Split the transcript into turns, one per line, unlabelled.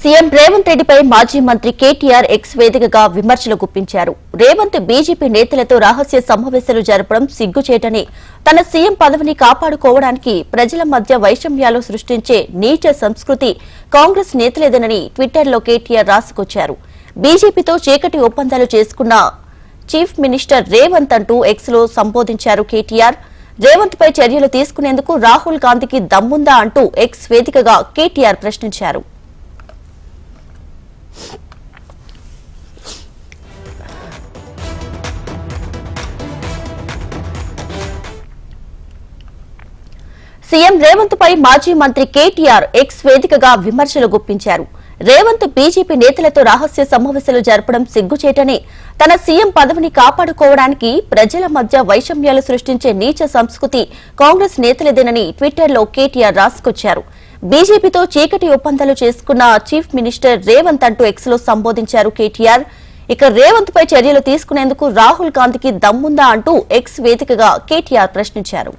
CM Revanth రెడ్డిపై మాజీ మంత్రి కేటీఆర్ ఎక్స్ వేదికగా విమర్శలు గుప్పించారు. రేవంత్ బీజేపీ నేతలతో రహస్య సమావేశాలు జరపడం సిగ్గుచేటని, తన సీఎం పదవిని కాపాడుకోవడానికి ప్రజల మధ్య వైషమ్యాలు సృష్టించే నీచ సంస్కృతి కాంగ్రెస్ నేతలేదనని ట్విట్టర్లో కేటీఆర్ రాసుకొచ్చారు. బీజేపీతో చీకటి ఒప్పందాలు చేసుకున్న చీఫ్ మినిస్టర్ రేవంత్ అంటూ ఎక్స్ లో సంబోధించారు కేటీఆర్. రేవంత్ పై చర్యలు తీసుకునేందుకు రాహుల్ గాంధీకి దమ్ముందా అంటూ ఎక్స్ వేదికగా కేటీఆర్ ప్రశ్నించారు. సీఎం రేవంత్ పై మాజీ మంత్రి కేటీఆర్ ఎక్స్ వేదికగా విమర్శలు గుప్పించారు. రేవంత్ బీజేపీ నేతలతో రహస్య సమావేశాలు జరపడం సిగ్గుచేటని, తన సీఎం పదవిని కాపాడుకోవడానికి ప్రజల మధ్య వైషమ్యాలు సృష్టించే నీచ సంస్కృతి కాంగ్రెస్ నేతలేదేనని ట్విట్టర్లో కేటీఆర్ రాసుకొచ్చారు. బీజేపీతో చీకటి ఒప్పందాలు చేసుకున్న చీఫ్ మినిస్టర్ రేవంత్ అంటూ ఎక్స్ లో సంబోధించారు కేటీఆర్. ఇక రేవంత్ పై చర్యలు తీసుకునేందుకు రాహుల్ గాంధీకి దమ్ముందా అంటూ ఎక్స్ వేదికగా కేటీఆర్ ప్రశ్నించారు.